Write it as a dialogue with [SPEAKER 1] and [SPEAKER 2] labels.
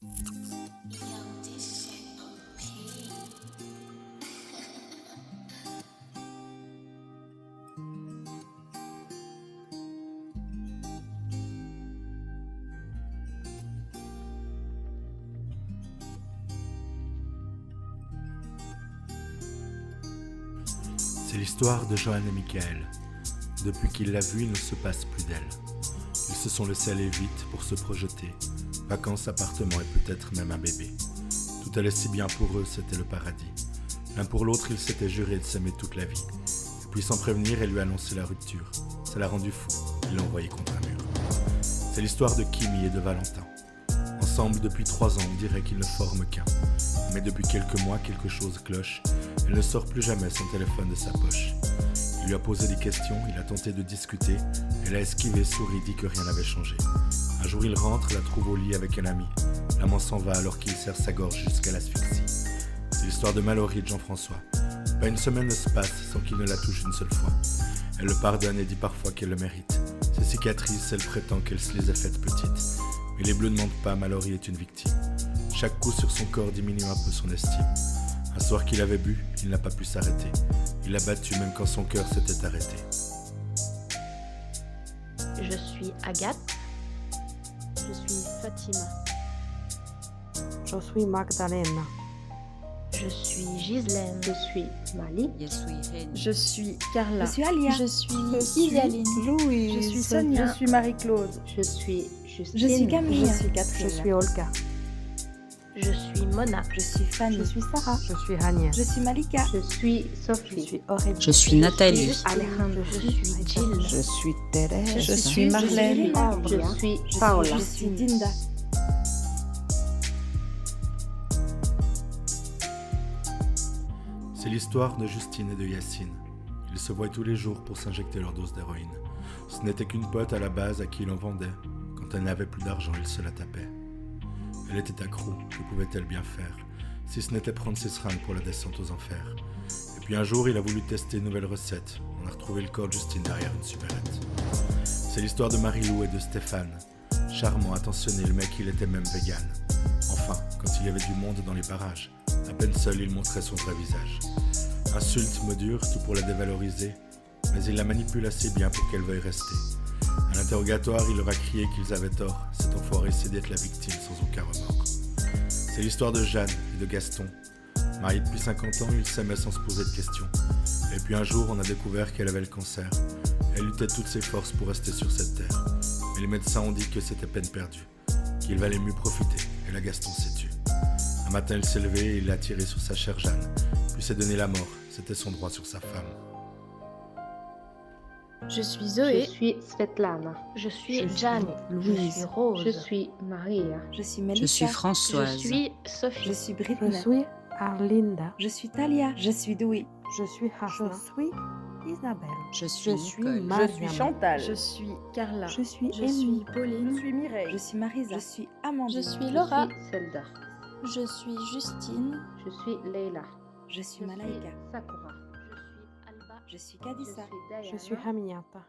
[SPEAKER 1] C'est l'histoire de Johan et Michael. Depuis qu'il l'a vue, il ne se passe plus d'elle. Ils se sont laissés aller vite pour se projeter. Vacances, appartements et peut-être même un bébé. Tout allait si bien pour eux, c'était le paradis. L'un pour l'autre, ils s'étaient jurés de s'aimer toute la vie. Et puis sans prévenir, elle lui a annoncé la rupture. Ça l'a rendu fou, il l'a envoyé contre un mur. C'est l'histoire de Kimi et de Valentin. Ensemble depuis 3 ans, on dirait qu'ils ne forment qu'un. Mais depuis quelques mois, quelque chose cloche. Elle ne sort plus jamais son téléphone de sa poche. Il lui a posé des questions, il a tenté de discuter. Elle a esquivé, souri, dit que rien n'avait changé. Un jour il rentre, la trouve au lit avec un ami. L'amant s'en va alors qu'il serre sa gorge jusqu'à l'asphyxie. C'est l'histoire de Mallory et de Jean-François. Pas une semaine ne se passe sans qu'il ne la touche une seule fois. Elle le pardonne et dit parfois qu'elle le mérite. Ses cicatrices, elle prétend qu'elle se les a faites petites. Mais les bleus ne mentent pas, Mallory est une victime. Chaque coup sur son corps diminue un peu son estime. Un soir qu'il avait bu, il n'a pas pu s'arrêter. Il l'a battu même quand son cœur s'était arrêté.
[SPEAKER 2] Je suis Agathe.
[SPEAKER 3] Je suis Fatima.
[SPEAKER 4] Je suis Magdalena.
[SPEAKER 2] Je suis Ghislaine.
[SPEAKER 5] Je suis Mali.
[SPEAKER 3] Je suis Carla.
[SPEAKER 6] Je suis Alia.
[SPEAKER 3] Je suis Isaline.
[SPEAKER 4] Louise.
[SPEAKER 3] Je suis Sonia. Je suis Marie-Claude.
[SPEAKER 5] Je suis Justine.
[SPEAKER 6] Je suis Camille.
[SPEAKER 3] Je suis Catherine.
[SPEAKER 4] Je suis Olga.
[SPEAKER 2] Je suis Mona.
[SPEAKER 6] Je suis Fanny.
[SPEAKER 3] Je suis Sarah.
[SPEAKER 4] Je suis Rania.
[SPEAKER 6] Je suis Malika.
[SPEAKER 5] Je suis
[SPEAKER 4] Je
[SPEAKER 5] Sophie.
[SPEAKER 4] suis Aurélie.
[SPEAKER 7] Je suis Nathalie.
[SPEAKER 5] Alejandro.
[SPEAKER 2] Je suis Jill.
[SPEAKER 4] Je suis Thérèse.
[SPEAKER 3] Je suis Marlène.
[SPEAKER 5] Je suis
[SPEAKER 6] Je
[SPEAKER 5] Paola.
[SPEAKER 6] suis Dinda.
[SPEAKER 1] C'est l'histoire de Justine et de Yacine. Ils se voient tous les jours pour s'injecter leur dose d'héroïne. Ce n'était qu'une pote à la base à qui il en vendait. Quand elle n'avait plus d'argent, il se la tapait. Elle était accro, que pouvait-elle bien faire, si ce n'était prendre ses seringues pour la descente aux enfers. Et puis un jour, il a voulu tester une nouvelle recette. On a retrouvé le corps de Justine derrière une supérette. C'est l'histoire de Marie-Lou et de Stéphane. Charmant, attentionné, le mec, il était même vegan. Enfin, quand il y avait du monde dans les parages, à peine seul, il montrait son vrai visage. Insulte, mots durs, tout pour la dévaloriser, mais il la manipule assez bien pour qu'elle veuille rester. À l'interrogatoire, il leur a crié qu'ils avaient tort. Cet enfoiré c'est d'être la victime sans aucun remords. C'est l'histoire de Jeanne et de Gaston. Mariés depuis 50 ans, ils s'aimaient sans se poser de questions. Et puis un jour, on a découvert qu'elle avait le cancer. Elle luttait de toutes ses forces pour rester sur cette terre. Mais les médecins ont dit que c'était peine perdue, qu'il valait mieux profiter. Et là, Gaston s'est tué. Un matin, il s'est levé et il a tiré sur sa chère Jeanne, puis s'est donné la mort. C'était son droit sur sa femme.
[SPEAKER 3] Je suis
[SPEAKER 5] Je
[SPEAKER 3] Zoé.
[SPEAKER 5] suis Svetlana.
[SPEAKER 2] Je suis
[SPEAKER 4] Je suis
[SPEAKER 2] Jeanne. Je
[SPEAKER 4] Louise.
[SPEAKER 2] suis Rose.
[SPEAKER 5] Je suis Maria.
[SPEAKER 6] Je suis Melissa.
[SPEAKER 7] Je suis
[SPEAKER 2] Je
[SPEAKER 7] Françoise.
[SPEAKER 2] suis Sophie.
[SPEAKER 6] Je suis
[SPEAKER 4] Je
[SPEAKER 6] Britney.
[SPEAKER 4] suis Arlinda.
[SPEAKER 6] Je suis Talia. Je suis Dewey.
[SPEAKER 4] Je suis Hasna. Je suis Isabelle.
[SPEAKER 7] Je suis Nicole.
[SPEAKER 4] Mariam.
[SPEAKER 3] Chantal. Je suis Carla.
[SPEAKER 6] Je suis
[SPEAKER 3] Je
[SPEAKER 6] Amy.
[SPEAKER 3] suis Pauline. Je suis Mireille.
[SPEAKER 6] Je suis Marisa. Je suis Amandine.
[SPEAKER 3] Je suis Laura.
[SPEAKER 5] Je suis Zelda.
[SPEAKER 3] Je suis Justine.
[SPEAKER 5] Je suis Leila.
[SPEAKER 6] Je suis Malaika.
[SPEAKER 5] Sakura.
[SPEAKER 2] Je suis Alba.
[SPEAKER 6] Je suis
[SPEAKER 5] Je
[SPEAKER 6] Kadissa.
[SPEAKER 5] suis Diana.
[SPEAKER 4] Je suis Hamiata.